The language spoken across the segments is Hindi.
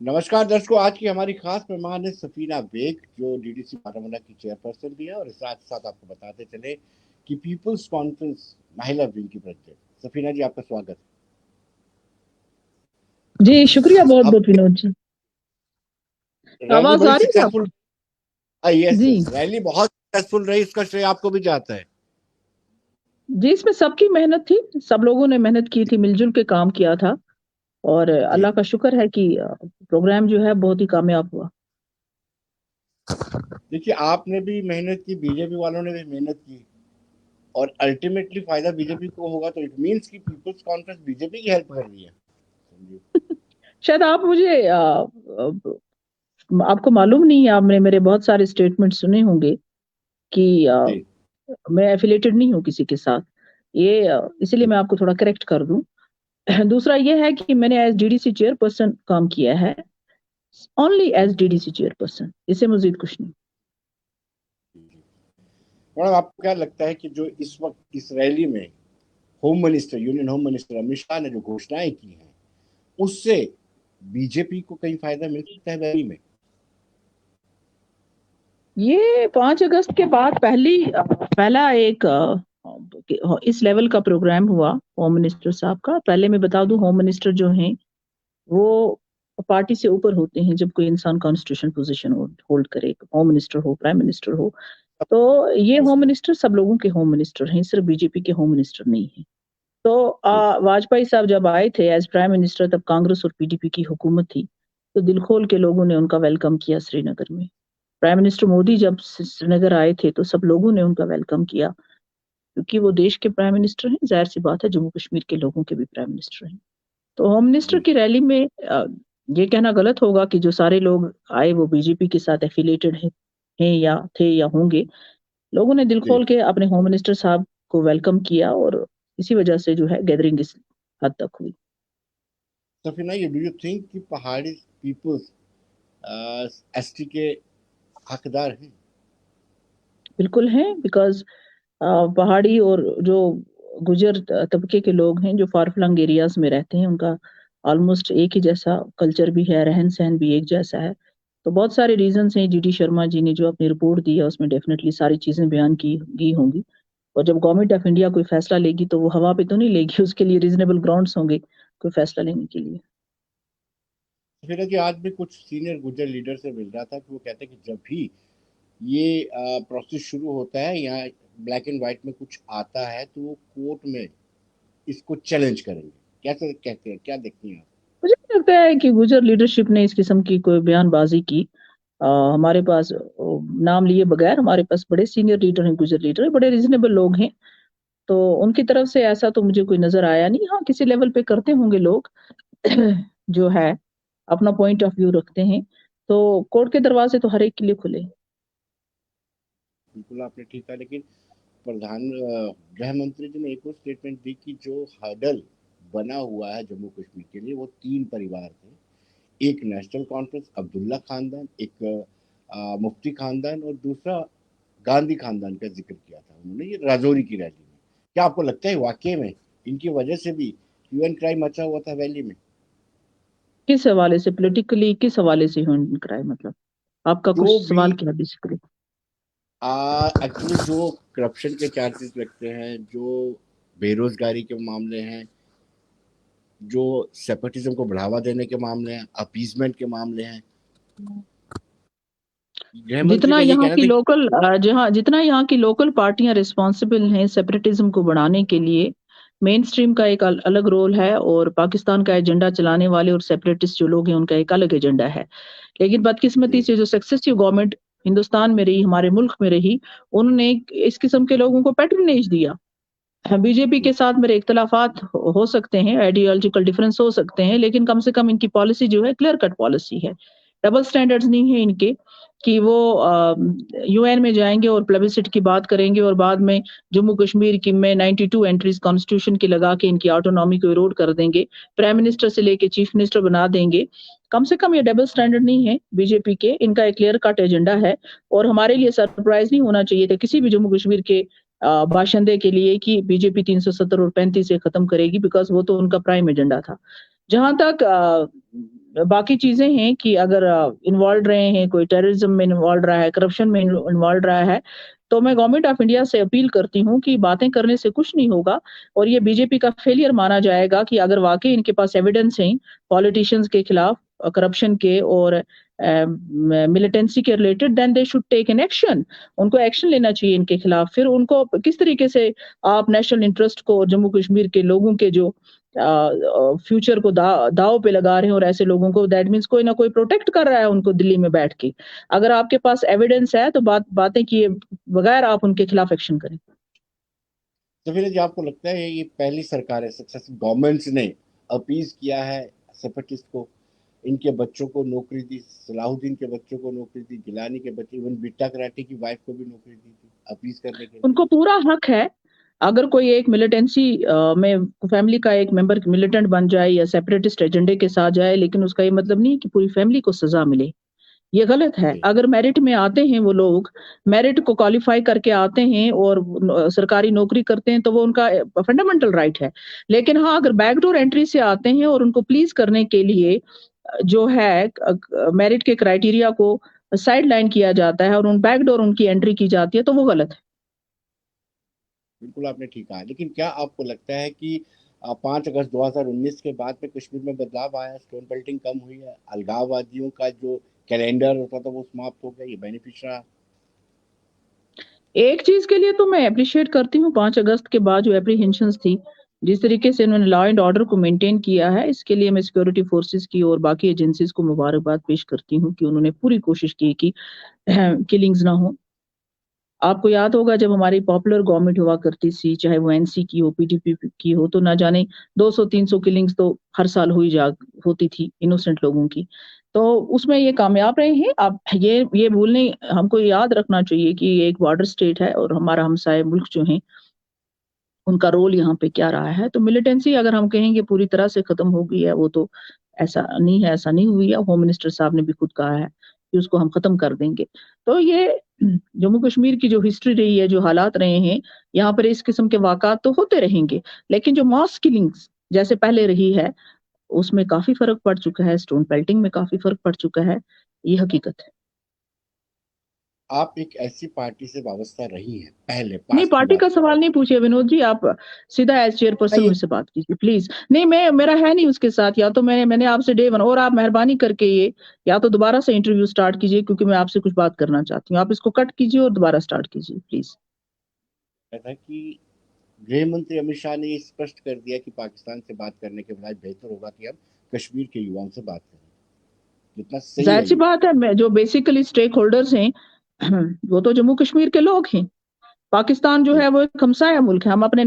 नमस्कार दर्शकों, आज की हमारी खास मेहमान है सफीना बेग, जो डीडीसी बारामूला की चेयरपर्सन भी है और साथ साथ आपको बताते चले कि पीपल्स कॉन्फ्रेंस महिला विंग की प्रेसिडेंट। सफीना जी, आपका स्वागत जी, शुक्रिया बहुत है। अब बहुत विनोद जी। रैली आवाज बड़ी आ रही है सक्सेसफुल। आपको? यस जी। यस, रैली बहुत सक्सेसफुल रही, इसका श्रेय आपको भी जाता है। जी, इसमें सबकी मेहनत थी, सब लोगों ने मेहनत की थी, मिलजुल के काम किया था। और जी, अल्लाह का शुक्र है कि प्रोग्राम जो है बहुत ही कामयाब हुआ। देखिए आपने भी मेहनत की, बीजेपी वालों ने भी मेहनत की, और अल्टीमेटली फायदा बीजेपी को होगा, तो इट मीन्स कि पीपल्स कॉन्फ्रेंस बीजेपी की हेल्प कर रही है। समझिए। शायद आप मुझे आपको मालूम नहीं है, आपने मेरे बहुत सारे स्टेटमेंट सुने होंगे कि जी मैं एफिलेटेड नहीं हूँ किसी के साथ। ये इसीलिए जी मैं आपको थोड़ा करेक्ट कर दूं। दूसरा ये है कि मैंने एज डीडीसी चेयरपर्सन काम किया है, ओनली जी एज डीडीसी चेयरपर्सन, इससे मजीद कुछ नहीं। जी। मैडम, आपको क्या लगता है कि जो इस वक्त इस रैली में home minister, union home minister Amit Shah ने जो घोषणाएं की हैं, उससे बीजेपी को कहीं फायदा मिल सकता है रैली में? ये 5 अगस्त के बाद पहला एक इस लेवल का प्रोग्राम हुआ होम मिनिस्टर साहब का। पहले मैं बता दूं, होम मिनिस्टर जो हैं वो पार्टी से ऊपर होते हैं। जब कोई इंसान कॉन्स्टिट्यूशन पोजीशन होल्ड करे, होम मिनिस्टर हो, प्राइम मिनिस्टर हो, तो ये होम मिनिस्टर सब लोगों के होम मिनिस्टर हैं, सिर्फ बीजेपी के होम मिनिस्टर नहीं है। तो जी वाजपेयी साहब जब आए थे एज प्राइम मिनिस्टर, तब कांग्रेस और पीडीपी की हुकूमत थी। तो दिल खोल के लोगों ने उनका वेलकम किया श्रीनगर में। प्राइम मिनिस्टर मोदी जब श्रीनगर आए थे तो सब लोगों ने उनका वेलकम किया, क्योंकि वो देश के प्राइम मिनिस्टर हैं। जाहिर सी बात है, जम्मू कश्मीर के लोगों के भी प्राइम मिनिस्टर हैं। तो होम मिनिस्टर जी की रैली में ये कहना गलत होगा कि जो सारे लोग आए वो बीजेपी के साथ एफिलेटेड हैं या थे या होंगे। लोगों ने दिल जी। खोल के अपने होम मिनिस्टर साहब को वेलकम किया, और इसी वजह से जो है गैदरिंग इस हद तक हुई। सफीना, ये डू यू थिंक कि पहाड़ी पीपल्स एसटी के हकदार हैं? बिल्कुल है, बिकॉज पहाड़ी और जो गुजर तबके के लोग हैं जो फार फ्लंग एरियाज में रहते हैं, उनका ऑलमोस्ट एक ही जैसा कल्चर भी है, रहन सहन भी एक जैसा है। तो बहुत सारे रीजंस हैं। जीडी शर्मा जी ने जो अपनी रिपोर्ट दी है उसमें डेफिनेटली सारी चीजें बयान की गई होंगी। और जब गवर्नमेंट ऑफ इंडिया कोई फैसला लेगी तो वो हवा पे तो नहीं लेगी, उसके लिए रीजनेबल ग्राउंड्स होंगे कोई फैसला लेने के लिए। सफीना जी, आज भी कुछ सीनियर गुजर लीडर से मिल रहा था कि वो कहते हैं कि जब भी ये प्रोसेस शुरू होता है, यहाँ ब्लैक एंड व्हाइट में कुछ आता है, तो वो कोर्ट में इसको चैलेंज करेंगे। कैसे कहते हैं, क्या देखती हैं आप? मुझे नहीं लगता है कि गुजर लीडरशिप ने इस किस्म की कोई बयानबाजी की। हमारे पास नाम लिए बगैर हमारे पास बड़े सीनियर लीडर हैं, गुजर लीडर बड़े रीजनेबल लोग हैं। तो उनकी तरफ से ऐसा तो मुझे कोई नजर आया नहीं। हाँ, किसी लेवल पे करते होंगे लोग जो है अपना पॉइंट ऑफ व्यू रखते हैं। तो कोर्ट के दरवाजे तो हर एक के लिए खुले हैं। बिल्कुल आपने ठीक कहा, लेकिन गृह मंत्री जी ने एक और स्टेटमेंट दी कि जो हर्डल बना हुआ है जम्मू कश्मीर के लिए, वो तीन परिवार थे। एक नेशनल कॉन्फ्रेंस अब्दुल्ला खानदान, एक मुफ्ती खानदान, और दूसरा गांधी खानदान का जिक्र किया था उन्होंने ये राजौरी की रैली में। क्या आपको लगता है वाकई में इनकी वजह से भी ह्यू एंड क्राइम मचा हुआ था वैली में? किस हवाले से पॉलिटिकली, किस हवाले से ह्यूमन क्राइम मतलब? आपका कुछ जो भी सवाल क्या बेसिकली? एक्चुअली जो करप्शन के चार्जेस लगते हैं, जो बेरोजगारी के मामले हैं, जो सेपरेटिज्म को बढ़ावा देने के मामले हैं, अपीजमेंट के मामले हैं, गृह मंत्री जितना का ये यहाँ कहना की था कि लोकल जहाँ जितना यहाँ की लोकल पार्टियां रिस्पॉन्सिबल हैं सेपरेटिज्म को बढ़ाने के लिए, मेन स्ट्रीम का एक अलग रोल है, और पाकिस्तान का एजेंडा चलाने वाले और सेपरेटिस्ट जो लोग हैं उनका एक अलग एजेंडा है। लेकिन बदकिस्मती जी से जो सक्सेसिव गवर्नमेंट हिंदुस्तान में रही, हमारे मुल्क में रही, उन्होंने इस किस्म के लोगों को पैट्रोनेज दिया। बीजेपी के जी साथ मेरे इख्तलाफात हो सकते हैं, आइडियोलॉजिकल डिफरेंस हो सकते हैं, लेकिन कम से कम इनकी पॉलिसी जो है क्लियर कट पॉलिसी है। डबल स्टैंडर्ड्स नहीं है इनके, कि वो यूएन में जाएंगे और प्लेबिसिट की बात करेंगे और बाद में जम्मू कश्मीर की में 92 एंट्रीज कॉन्स्टिट्यूशन की लगा के इनकी ऑटोनॉमी को इरोड कर देंगे, प्राइम मिनिस्टर से लेके चीफ मिनिस्टर बना देंगे। कम से कम ये डबल स्टैंडर्ड नहीं है बीजेपी के, इनका एक क्लियर कट एजेंडा है। और हमारे लिए सरप्राइज नहीं होना चाहिए था किसी भी जम्मू कश्मीर के बाशिंदे के लिए कि बीजेपी 370 और 35 से खत्म करेगी, बिकॉज वो तो उनका प्राइम एजेंडा था। जहां तक बाकी चीजें हैं कि अगर इन्वॉल्व रहे हैं, कोई टेररिज्म में इन्वॉल्व रहा है, करप्शन में इन्वॉल्व रहा है, तो मैं गवर्नमेंट ऑफ इंडिया से अपील करती हूँ कि बातें करने से कुछ नहीं होगा और ये बीजेपी का फेलियर माना जाएगा कि अगर वाकई इनके पास एविडेंस है पॉलिटिशियंस के खिलाफ करप्शन के और मिलिटेंसी के related, then they should take an action. उनको एक्शन लेना चाहिए इनके खिलाफ। फिर उनको किस तरीके से आप नेशनल इंटरेस्ट को, जम्मू कश्मीर के लोगों के जो फ्यूचर को दाव पे लगा रहे हैं और ऐसे लोगों को, दैट मीन्स कोई ना कोई प्रोटेक्ट कर रहा है उनको दिल्ली में बैठ के। अगर आपके पास एविडेंस है तो बातें किए बगैर आप उनके खिलाफ एक्शन करें। तो फिर जी आपको लगता है ये पहली सरकार है, सक्सेसिव गवर्नमेंट्स ने अपीज किया है सेपरेटिस्ट को, इनके बच्चों को नौकरी दी, सलाहुद्दीन के बच्चों को नौकरी दी, गिलानी के बच्चे, इवन बिट्टा कराटे की वाइफ को भी नौकरी दी थी अपीज करने के लिए। उनको पूरा हक है। अगर कोई एक मिलिटेंसी में फैमिली का एक मेंबर मिलिटेंट बन जाए या सेपरेटिस्ट एजेंडे के साथ जाए, लेकिन उसका ये मतलब नहीं कि पूरी फैमिली को सजा मिले। ये गलत है। जी अगर मेरिट में आते हैं वो लोग, मेरिट को क्वालिफाई करके आते हैं और सरकारी नौकरी करते हैं तो वो उनका फंडामेंटल राइट है। लेकिन हाँ, अगर बैकडोर एंट्री से आते हैं और उनको प्लीज करने के लिए जो है मेरिट के क्राइटेरिया को साइड लाइन किया जाता है और उन बैकडोर उनकी एंट्री की जाती है, तो वो गलत है। बिल्कुल आपने ठीक कहा, लेकिन क्या आपको लगता है कि 5 अगस्त 2019 के बाद में कश्मीर में बदलाव आया, स्टोन बेल्टिंग कम हुई है, अलगाववादियों का जो कैलेंडर होता था वो समाप्त हो गया, ये बेनिफिट रहा? एक चीज के लिए तो मैं अप्रिशिएट करती हूँ, 5 अगस्त के बाद जो एप्रीहेंशंस थी, जिस तरीके से इन्होंने लॉ एंड ऑर्डर को मेंटेन किया है, इसके लिए मैं सिक्योरिटी फोर्सेस की और बाकी एजेंसीज को मुबारकबाद पेश करती हूँ कि उन्होंने पूरी कोशिश की कि किलिंग्स ना हो। आपको याद होगा जब हमारी पॉपुलर गवर्नमेंट हुआ करती थी, चाहे वो एनसी की हो, पीडीपी की हो, तो ना जाने 200-300 किलिंग्स तो हर साल होती थी इनोसेंट लोगों की। तो उसमें ये कामयाब रहे हैं। अब ये भूलने हमको याद रखना चाहिए कि ये एक बॉर्डर स्टेट है और हमारा हमसाए मुल्क जो है उनका रोल यहाँ पे क्या रहा है। तो मिलिटेंसी अगर हम कहेंगे पूरी तरह से खत्म हो गई है, वो तो ऐसा नहीं है, ऐसा नहीं हुई है। होम मिनिस्टर साहब ने भी खुद कहा है कि उसको हम खत्म कर देंगे। तो ये जम्मू कश्मीर की जो हिस्ट्री रही है, जो हालात रहे हैं, यहाँ पर इस किस्म के वाक़ात तो होते रहेंगे, लेकिन जो मास किलिंग्स जैसे पहले रही है, उसमें काफी फर्क पड़ चुका है, स्टोन पेल्टिंग में काफी फर्क पड़ चुका है। ये हकीकत है। आप एक ऐसी पार्टी से वाबस्ता रही हैं पहले, नहीं, पास्ट की पार्टी बात का कर रहा सवाल नहीं पूछिए विनोद जी, आप सीधा एज चेयरपर्सन हूँ। मुझसे बात कीजिए प्लीज। नहीं, मैं मेरा है नहीं उसके साथ। या तो मैंने आपसे डे वन, और आप मेहरबानी करके ये या तो दोबारा से इंटरव्यू स्टार्ट कीजिए, क्योंकि मैं आपसे कुछ बात करना चाहती हूँ। आप इसको कट कीजिए और दोबारा स्टार्ट कीजिए प्लीज। था कि गृह मंत्री अमित शाह ने ये स्पष्ट कर दिया कि पाकिस्तान से बात करने के बजाय बेहतर होगा कि हम कश्मीर के युवाओं से बात करें। कितना सही जाहिर है सी ये? बात है, जो बेसिकली स्टेक होल्डर्स हैं वो तो जम्मू कश्मीर के लोग हैं। पाकिस्तान जो जी है वो एक हमसाया मुल्क है। हम अपने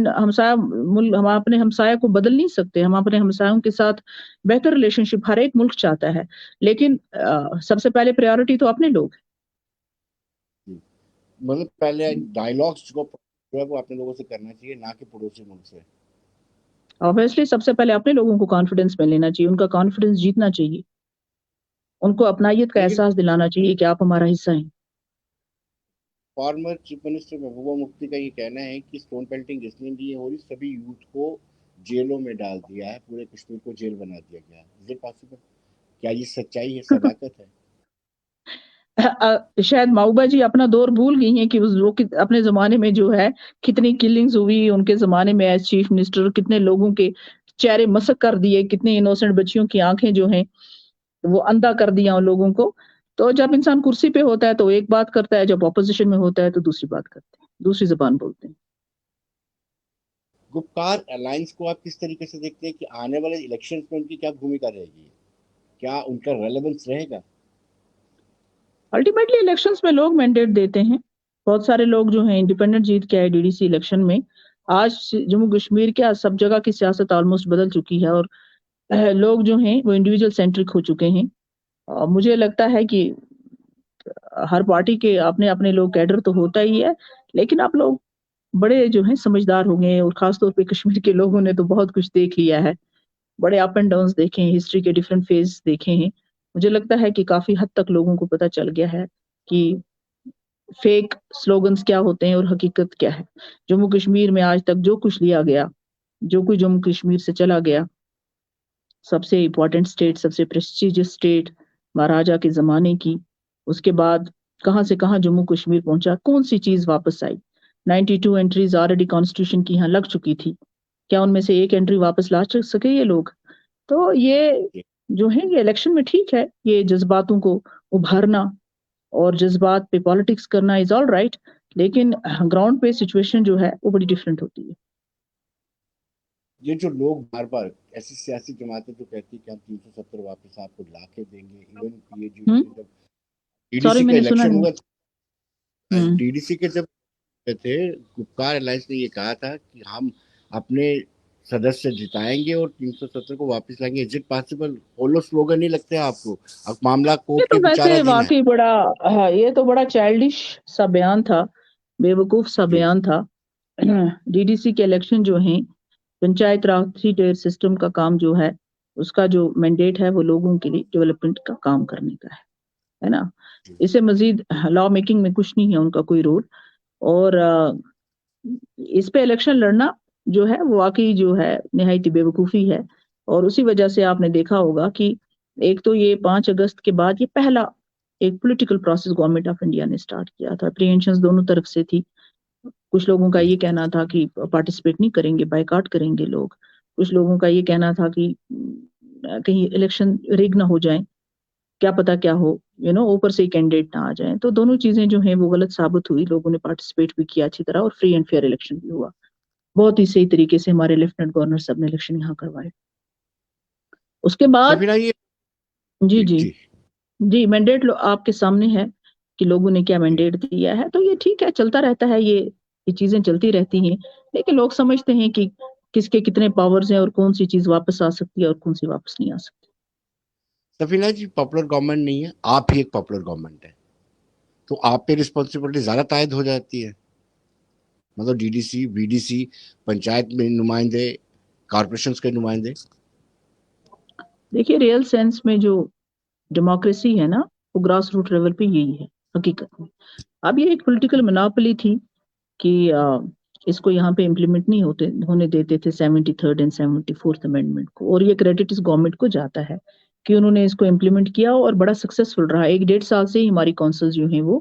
हमसाया को बदल नहीं सकते। हम अपने हमसायों के साथ बेहतर रिलेशनशिप हर एक मुल्क चाहता है, लेकिन सबसे पहले प्रायोरिटी तो अपने लोग हैं। जी। मतलब पहले डायलॉग्स जो है वो अपने लोगों से करना चाहिए, ना कि पड़ोसी मुल्क से। ऑब्वियसली सबसे पहले अपने लोगों को कॉन्फिडेंस में लेना चाहिए, उनका कॉन्फिडेंस जीतना चाहिए, उनको अपनायत का लेकिन एहसास दिलाना चाहिए कि आप हमारा हिस्सा हैं। Former chief minister Mehbooba Mufti का ये कहना है कि स्टोन पेल्टिंग इसलिए नहीं हो रही, सभी यूथ को जेलों में डाल दिया है, पूरे कश्मीर को जेल बना दिया गया है। Is it possible? क्या ये सच्चाई है, सदाकत है? शायद माऊबा जी अपना दौर भूल गई हैं कि अपने जमाने में जो है कितनी किलिंग्स हुई। उनके जमाने में एज चीफ मिनिस्टर कितने लोगों के चेहरे मसक कर दिए, कितनी इनोसेंट बच्चियों की आंखें जो हैं वो अंधा कर दिया उन लोगों को। तो जब इंसान कुर्सी पे होता है तो एक बात करता है, जब ऑपोजिशन में होता है तो दूसरी बात करते हैं, दूसरी जबान बोलते हैं। गुप्कार अलायंस को आप किस तरीके से देखते हैं कि आने वाले इलेक्शंस में उनकी क्या भूमिका रहेगी? क्या उनका रेलेवेंस रहेगा? अल्टीमेटली इलेक्शंस में लोग मैंडेट देते हैं। बहुत सारे लोग जो हैं इंडिपेंडेंट जीत के आए डीडीसी इलेक्शन में। आज जम्मू कश्मीर के, आज सब जगह की सियासत ऑलमोस्ट बदल चुकी है और लोग जो हैं वो इंडिविजुअल सेंट्रिक हो चुके हैं। मुझे लगता है कि हर पार्टी के अपने अपने लोग, कैडर तो होता ही है, लेकिन आप लोग बड़े जो हैं समझदार हो गए हैं और खासतौर पे कश्मीर के लोगों ने तो बहुत कुछ देख लिया है। बड़े अप एंड डाउन्स देखे हैं, हिस्ट्री के डिफरेंट फेज देखे हैं। मुझे लगता है कि काफी हद तक लोगों को पता चल गया है कि फेक स्लोगन्स क्या होते हैं और हकीकत क्या है। जम्मू कश्मीर में आज तक जो कुछ लिया गया, जो कुछ जम्मू कश्मीर से चला गया, सबसे इम्पोर्टेंट स्टेट, सबसे प्रेस्टिजियस स्टेट, महाराजा के ज़माने की। उसके बाद कहाँ से कहाँ जम्मू कश्मीर पहुंचा, कौन सी चीज़ वापस आई। 92 एंट्रीज ऑलरेडी कॉन्स्टिट्यूशन की यहाँ लग चुकी थी, क्या उनमें से एक एंट्री वापस ला सके ये लोग? तो ये जो है ये इलेक्शन में ठीक है, ये जज्बातों को उभारना और जज्बात पे पॉलिटिक्स करना इज ऑल राइट, लेकिन ग्राउंड पे सिचुएशन जो है वो बड़ी डिफरेंट होती है। ये जो लोग बार बार ऐसी सियासी जमातें जो कहती है कि हम 370 वापस आपको ला के देंगे, इवन पीएजीडी हम्म, में जब सॉरी डीडीसी का मैंने सुना इलेक्शन नहीं। हुआ, हम्म, डीडीसी के जब थे, गुप्कार अलायंस ने ये कहा था कि हम अपने सदस्य जिताएंगे और 370 को वापस लाएंगे। Is it possible? Hollow slogan नहीं लगते आपको? अब मामला ये कोर्ट तो के वैसे विचाराधीन है। वाकई बड़ा, हाँ, ये तो बड़ा चाइल्डिश सा बयान था, बेवकूफ सा जी। बयान था। डीडीसी के इलेक्शन जो हैं, पंचायत राज 3 टायर सिस्टम का काम जो है, उसका जो मैंडेट है वो लोगों के लिए डेवलपमेंट का काम करने का है ना। इससे मजीद लॉ मेकिंग में कुछ नहीं है उनका कोई रोल। और इस पे इलेक्शन लड़ना जो है वो वाकई जो है निहायत बेवकूफ़ी है। और उसी वजह से आपने देखा होगा कि एक तो ये 5 अगस्त के बाद ये पहला एक political process government of India ने स्टार्ट किया था। अप्रीहेंशंस दोनों तरफ से थी। कुछ लोगों का ये कहना था कि पार्टिसिपेट नहीं करेंगे, बायकॉट करेंगे लोग। कुछ लोगों का ये कहना था कि कहीं इलेक्शन रिग ना हो जाए, क्या पता क्या हो, ऊपर से कैंडिडेट ना आ जाए। तो दोनों चीजें जो हैं वो गलत साबित हुई। लोगों ने पार्टिसिपेट भी किया अच्छी तरह और फ्री एंड फेयर इलेक्शन भी हुआ। बहुत ही सही तरीके से हमारे लेफ्टिनेंट गवर्नर साहब ने इलेक्शन यहाँ करवाए। उसके बाद सफीना ये। जी जी जी जी जी, मैंडेट आपके सामने है कि लोगों ने क्या जी। मैंडेट दिया है, तो ये ठीक है, चलता रहता है ये चीजें चलती रहती हैं। लेकिन लोग समझते हैं कि किसके कितने पावर्स हैं और कौन सी चीज वापस आ सकती है और कौन सी वापस नहीं आ सकती। सफीना जी, पॉपुलर गवर्नमेंट नहीं है, आप ही एक पॉपुलर गवर्नमेंट है, तो आप पे रिस्पॉन्सिबिलिटी ज्यादा तायद हो जाती है। मतलब डीडीसी, बीडीसी, पंचायत में नुमाइंदे, कॉरपोरेशन के नुमाइंदे। देखिए, रियल सेंस में जो डेमोक्रेसी है ना, वो ग्रास रूट लेवल पे यही है हकीकत में। अब ये एक पॉलिटिकल मोनोपोली थी कि इसको यहाँ पे इम्प्लीमेंट नहीं होने देते थे 73rd एंड 74th अमेंडमेंट को, और ये क्रेडिट इस गवर्नमेंट को जाता है कि उन्होंने इसको इम्प्लीमेंट किया और बड़ा सक्सेसफुल रहा। 1-1.5 साल से ही हमारी काउंसिल जो है वो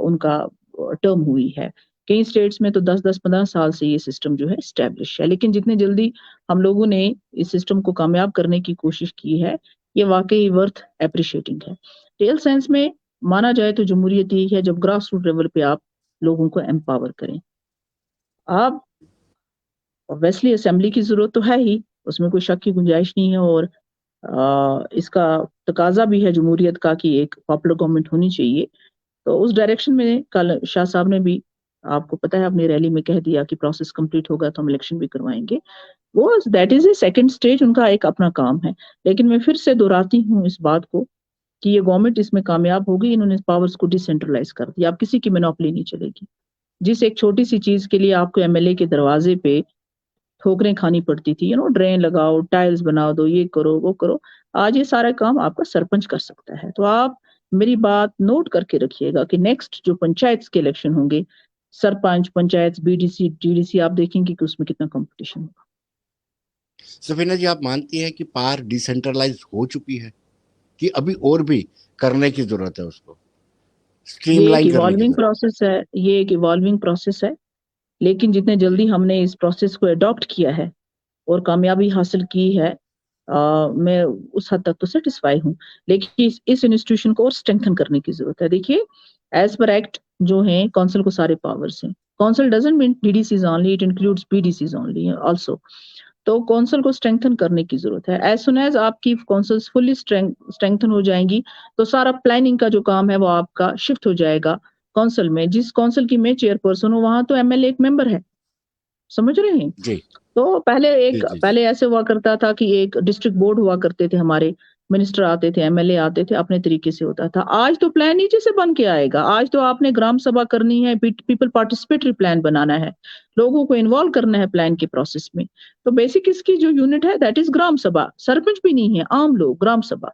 उनका टर्म हुई है। कई स्टेट्स में तो 10-10-15 साल से ये सिस्टम जो है स्टैब्लिश है। लेकिन जितने जल्दी हम लोगों ने इस सिस्टम को कामयाब करने की कोशिश की है, ये वाकई वर्थ अप्रिशिएटिंग है। रियल सेंस में माना जाए तो जमहूरियत यही है जब ग्रास रूट लेवल पे आप लोगों को एम्पावर करें। आप ऑब्वियसली असेंबली की जरूरत तो है ही, उसमें कोई शक की गुंजाइश नहीं है। और इसका तकाजा भी है जमहूरियत का कि एक पॉपुलर गवर्नमेंट होनी चाहिए। तो उस डायरेक्शन में कल शाह साहब ने भी, आपको पता है, अपनी रैली में कह दिया कि प्रोसेस कंप्लीट होगा तो हम इलेक्शन भी करवाएंगे। वो that is a second stage, उनका एक अपना काम है। लेकिन मैं फिर से दोहराती हूँ इस बात को कि ये गवर्नमेंट इसमें कामयाब होगी। इन्होंने पावर्स को डिसेंट्रलाइज कर दिया, अब किसी की मोनोपोली नहीं चलेगी। जिस एक छोटी सी चीज के लिए आपको एमएलए के दरवाजे पे ठोकरें खानी पड़ती थी, ड्रेन लगाओ, टाइल्स बना दो, ये करो वो करो, आज ये सारा काम आपका सरपंच कर सकता है। तो आप मेरी बात नोट करके रखिएगा कि नेक्स्ट जो पंचायत के इलेक्शन होंगे, सरपंच, पंचायत, बीडीसी, डीडीसी, आप देखेंगे कि उसमें कितना कंपटीशन होगा। सफीना जी, आप मानती हैं कि पार डिसेंट्रलाइज हो चुकी है, कि अभी और भी करने की जरूरत है, उसको ये एक स्ट्रीमलाइन करने की इवॉल्विंग जरूरत प्रोसेस है, ये एक इवॉल्विंग प्रोसेस है। लेकिन जितने है? जी। जल्दी हमने इस प्रोसेस को अडॉप्ट किया है और कामयाबी हासिल की है, मैं उस हद तक तो सेटिस्फाई हूँ। लेकिन इस इंस्टीट्यूशन को और स्ट्रेंथन करने की जरूरत है। देखिए, एज पर एक्ट जो है काउंसिल को सारे पावर्स हैं। Council doesn't mean DDCs only, it includes BDCs only also. तो काउंसिल को स्ट्रेंथन करने की जरूरत है। एज सुन एज आपकी काउंसिल्स फुल्ली स्ट्रेंथन हो जाएंगी, तो सारा प्लानिंग का जो काम है वो आपका शिफ्ट हो जाएगा काउंसिल में। जिस काउंसिल की मैं चेयरपर्सन हूँ वहां तो एमएलए एक मेंबर है, समझ रहे हैं। जी तो जी जी जी। पहले ऐसे हुआ करता था कि एक डिस्ट्रिक्ट बोर्ड हुआ करते थे, हमारे मिनिस्टर आते थे, एमएलए आते थे, अपने तरीके से होता था। आज तो प्लान नीचे से बन के आएगा। आज तो आपने ग्राम सभा करनी है, पीपल पार्टिसिपेटरी प्लान बनाना है, लोगों को इन्वॉल्व करना है प्लान के प्रोसेस में। तो बेसिक इसकी जो यूनिट है दैट इज ग्राम सभा। सरपंच भी नहीं है, आम लोग, ग्राम सभा।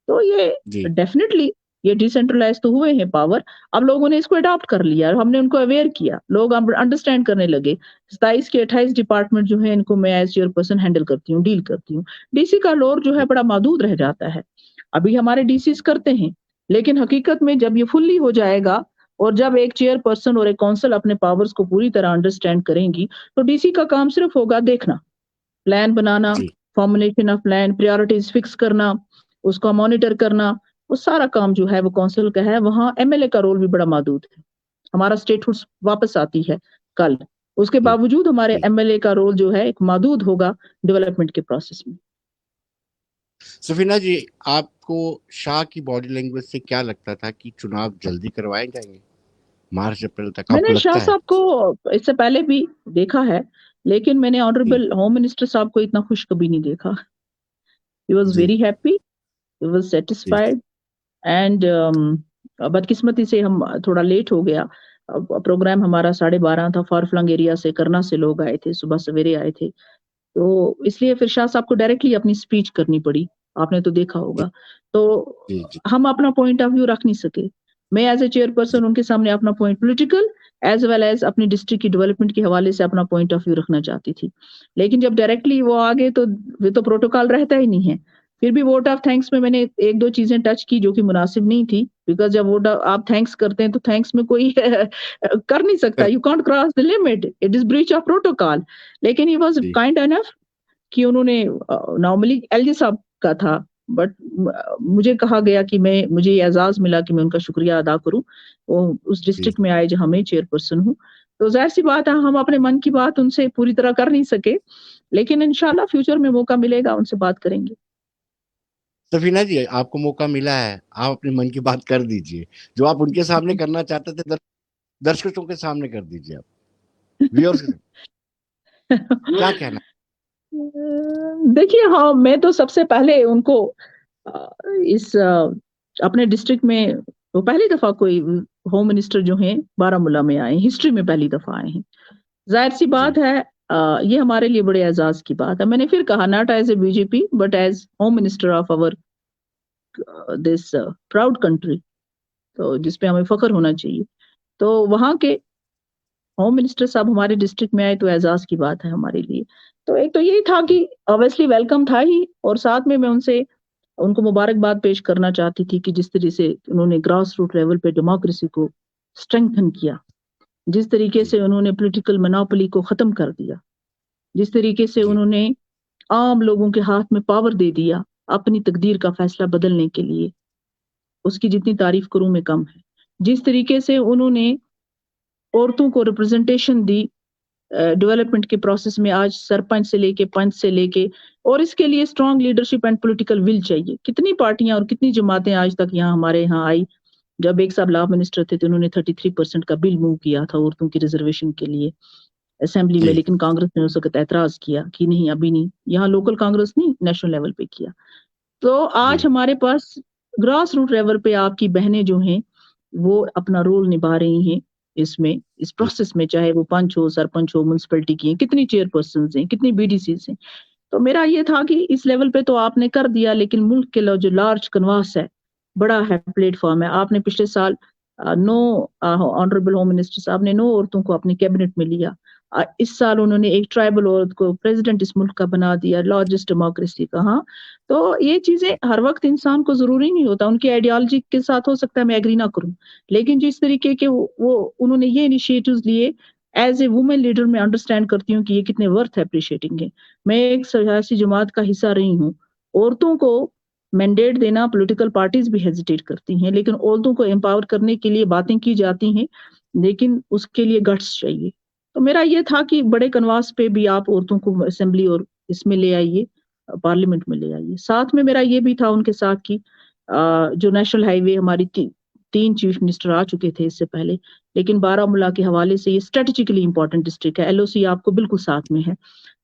तो ये जी। डेफिनेटली ये डिसेंट्रलाइज तो हुए हैं पावर, अब लोगों ने इसको अडॉप्ट कर लिया, हमने उनको अवेयर किया, लोग अब अंडरस्टैंड करने लगे। 27 के 28 डिपार्टमेंट जो है इनको मैं एज चेयरपर्सन हैंडल करती हूँ, डील करती हूँ। डीसी का रोल जो है बड़ा महदूद रह जाता है। अभी हमारे डीसीस करते हैं, लेकिन हकीकत में जब ये फुल्ली हो जाएगा और जब एक चेयरपर्सन और एक काउंसिल अपने पावर्स को पूरी तरह अंडरस्टैंड करेंगी, तो डीसी का काम सिर्फ होगा देखना, प्लान बनाना, जी formulation of plan, priorities fix करना, उसको मॉनिटर करना, वो सारा काम जो है वो काउंसिल का है। वहां एमएलए का रोल भी बड़ा महदूद है। हमारा स्टेटहुड वापस आती है कल, उसके जी बावजूद हमारे जी। एमएलए का रोल जो है एक महदूद होगा डेवलपमेंट के प्रोसेस में। सफीना जी, आपको शाह की बॉडी लैंग्वेज से क्या लगता था कि चुनाव जल्दी करवाए जाएंगे मार्च अप्रैल तक, आपको मैंने शाह लगता है? साहब को इससे पहले भी देखा है, लेकिन मैंने जी ऑनरेबल होम मिनिस्टर साहब को इतना खुश कभी नहीं देखा। ही वॉज जी वेरी हैप्पी, ही वॉज जी सेटिस्फाइड एंड बदकिस्मती से हम थोड़ा लेट हो गया। प्रोग्राम हमारा 12:30 था, फार फ्लंग एरिया से, करना से लोग आए थे, सुबह सवेरे आए थे, तो इसलिए फिर शाह साहब को डायरेक्टली अपनी स्पीच करनी पड़ी, आपने तो देखा होगा। तो जी जी हम अपना पॉइंट ऑफ व्यू रख नहीं सके। मैं एज ए जी चेयरपर्सन उनके सामने अपना point political as well as अपनी डिस्ट्रिक्ट की डेवलपमेंट के हवाले से अपना पॉइंट ऑफ व्यू रखना चाहती थी। लेकिन जब डायरेक्टली वो आगे तो वे तो प्रोटोकॉल रहता ही नहीं है। फिर भी वोट ऑफ थैंक्स में मैंने एक दो चीजें टच की जो कि मुनासिब नहीं थी, बिकॉज जब वोट आप थैंक्स करते हैं तो थैंक्स में कोई कर नहीं सकता, कर- you can't cross the limit, it is breach of protocol. लेकिन he was ji kind enough कि उन्होंने नॉर्मली एलजी साहब का था, बट मुझे कहा गया कि मुझे ये एजाज मिला कि मैं उनका शुक्रिया अदा करूं, वो उस जी। डिस्ट्रिक्ट में आए जहां मैं चेयरपर्सन हूँ। तो जाहिर सी बात है हम अपने मन की बात उनसे पूरी तरह कर नहीं सके, लेकिन इंशाल्लाह फ्यूचर में मौका मिलेगा, उनसे बात करेंगे। सफीना जी, आपको मौका मिला है, आप अपने मन की बात कर दीजिए, जो आप उनके सामने करना चाहते थे दर्शकों के सामने कर दीजिए, आप व्यूअर्स के सामने। क्या कहना? देखिए, हाँ, मैं तो सबसे पहले उनको अ, इस अपने डिस्ट्रिक्ट में वो पहली दफा कोई होम मिनिस्टर जो हैं बारामूला में आए, हिस्ट्री में पहली दफा आए हैं। जाहिर सी बात जी है, ये हमारे लिए बड़े एजाज की बात है। मैंने फिर कहा, not as a BJP but as home minister of our this proud country, तो जिसपे हमें फख्र होना चाहिए। तो वहां के होम मिनिस्टर साहब हमारे डिस्ट्रिक्ट में आए तो एजाज की बात है हमारे लिए। तो एक तो यही था कि ऑब्वियसली वेलकम था ही, और साथ में मैं उनको मुबारकबाद पेश करना चाहती थी कि जिस तरह से उन्होंने ग्रास रूट लेवल पे डेमोक्रेसी को स्ट्रेंथन किया, जिस तरीके जी से उन्होंने पॉलिटिकल मोनोपोली को खत्म कर दिया, जिस तरीके से जी उन्होंने आम लोगों के हाथ में पावर दे दिया अपनी तकदीर का फैसला बदलने के लिए, उसकी जितनी तारीफ करूं मैं कम है। जिस तरीके से उन्होंने औरतों को रिप्रेजेंटेशन दी डेवलपमेंट के प्रोसेस में, आज सरपंच से लेके पंच से लेके, और इसके लिए strong leadership and political will चाहिए। कितनी पार्टियां और कितनी जमातें आज तक यहाँ हमारे यहाँ आई। जब एक साहब लॉ मिनिस्टर थे तो उन्होंने 33% का बिल मूव किया था औरतों की रिजर्वेशन के लिए असेंबली में, जी लेकिन कांग्रेस ने उस वक्त एतराज किया कि नहीं, अभी नहीं, यहाँ लोकल कांग्रेस नहीं, नेशनल लेवल पे किया। तो जी आज हमारे पास ग्रास रूट लेवल पे आपकी बहनें जो हैं वो अपना रोल निभा रही हैं इसमें, इस जी प्रोसेस में, चाहे वो पंच हो, सरपंच हो, म्यूनसिपैलिटी की हैं, कितनी चेयरपर्सन हैं, कितनी बीडीसी हैं। तो मेरा ये था कि इस लेवल पे तो आपने कर दिया, लेकिन मुल्क के जो लार्ज कन्वास है, बड़ा है प्लेटफॉर्म है, आपने पिछले साल 9 ऑनरेबल होम मिनिस्टर साहब ने 9 औरतों को अपने कैबिनेट में लिया। इस साल उन्होंने एक ट्राइबल औरत को प्रेसिडेंट इस मुल्क का बना दिया, लार्जेस्ट डेमोक्रेसी का। हाँ, तो ये चीजें हर वक्त इंसान को जरूरी नहीं होता, उनकी आइडियोलॉजी के साथ हो सकता है मैं एग्री ना करूं, लेकिन जिस तरीके के वो उन्होंने ये इनिशिएटिव्स लिए, एज ए वुमेन लीडर मैं अंडरस्टैंड करती हूँ कि ये कितने वर्थ अप्रिशिएटिंग है। मैं एक सियासी जमात का हिस्सा रही हूँ, औरतों को मैंडेट देना पॉलिटिकल पार्टीज भी हेजिटेट करती हैं, लेकिन औरतों को एम्पावर करने के लिए बातें की जाती हैं, लेकिन उसके लिए गट्स चाहिए। तो मेरा ये था कि बड़े कनवास पे भी आप औरतों को असेंबली और इसमें ले आइए, पार्लियामेंट में ले आइए। साथ में मेरा ये भी था उनके साथ कि जो नेशनल हाईवे हमारी 3 चीफ मिनिस्टर आ चुके थे इससे पहले, लेकिन बारामूला के हवाले से ये स्ट्रेटेजिकली इंपॉर्टेंट डिस्ट्रिक्ट है, एलओसी आपको बिल्कुल साथ में है,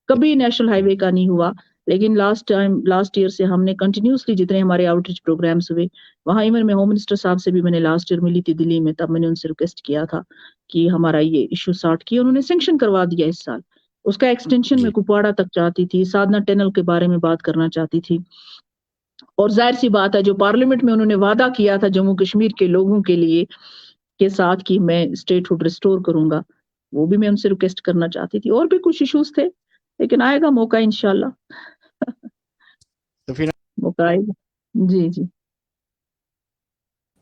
कभी नेशनल हाईवे का नहीं हुआ। लेकिन लास्ट ईयर से हमने कंटिन्यूसली जितने हमारे आउटरीच प्रोग्राम्स हुए, वहां इवन मैं होम मिनिस्टर साहब से भी मैंने लास्ट ईयर मिली थी दिल्ली में, तब मैंने उनसे रिक्वेस्ट किया था कि हमारा ये इशू सॉर्ट किया, उन्होंने सैंक्शन करवा दिया इस साल। उसका एक्सटेंशन में जी कुपवाड़ा तक चाहती थी, साधना टनल के बारे में बात करना चाहती थी, और जाहिर सी बात है जो पार्लियामेंट में उन्होंने वादा किया था जम्मू कश्मीर के लोगों के लिए के साथ कि मैं स्टेटहुड रिस्टोर करूंगा, वो भी मैं उनसे रिक्वेस्ट करना चाहती थी। और भी कुछ इश्यूज थे, लेकिन आएगा मौका इंशाल्लाह। तो फिर मौका आएगा। जी जी।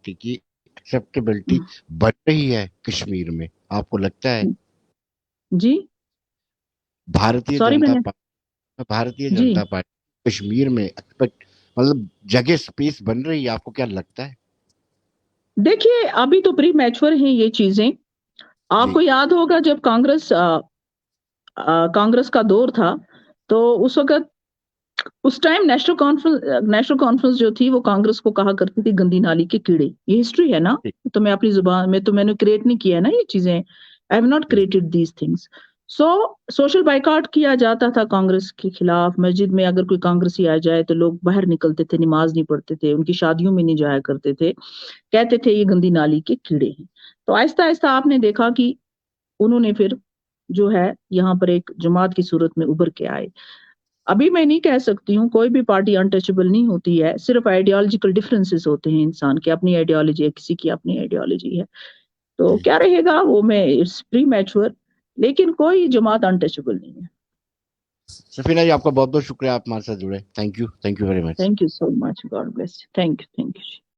की एक्सेप्टेबिलिटी बढ़ रही है कश्मीर में, आपको लगता है? जी भारतीय सॉरी जनता मैंने। पार्टी भारतीय जी जनता पार्टी कश्मीर में एक्सपेक्ट मतलब जगह स्पेस बन रही है, आपको क्या लगता है? देखिए, अभी तो प्री मैच्योर हैं ये चीजें। जी आपको याद होगा जब कांग्रेस का दौर था, तो उस वक्त उस टाइम नेशनल कॉन्फ्रेंस जो थी वो कांग्रेस को कहा करती थी गंदी नाली के कीड़े। ये हिस्ट्री है ना, जी तो मैं अपनी जुबान में, तो मैंने क्रिएट नहीं किया है ना ये चीजें। आई हैव नॉट जी created these things. So social boycott किया जाता था कांग्रेस के खिलाफ। मस्जिद में अगर कोई कांग्रेसी आ जाए तो लोग बाहर निकलते थे, नमाज नहीं पढ़ते थे, उनकी शादियों में नहीं जाया करते थे, कहते थे ये गंदी नाली के कीड़े हैं। तो आहिस्ता आहिस्ता आपने देखा कि उन्होंने फिर जो है यहाँ पर एक जमात की सूरत में उभर के आए। अभी मैं नहीं कह सकती हूँ कोई भी पार्टी अनटचेबल नहीं होती है, सिर्फ आइडियोलॉजिकल डिफरेंसेस होते हैं इंसान की, अपनी आइडियोलॉजी है, किसी की अपनी आइडियोलॉजी है। तो जी। क्या रहेगा वो मैं, इट्स प्री मैच्योर, लेकिन कोई जमात अनटचेबल नहीं है। सफीना जी, आपका बहुत बहुत शुक्रिया, आप हमारे साथ जुड़े। Thank you very much. Thank you so much, God bless. Thank you.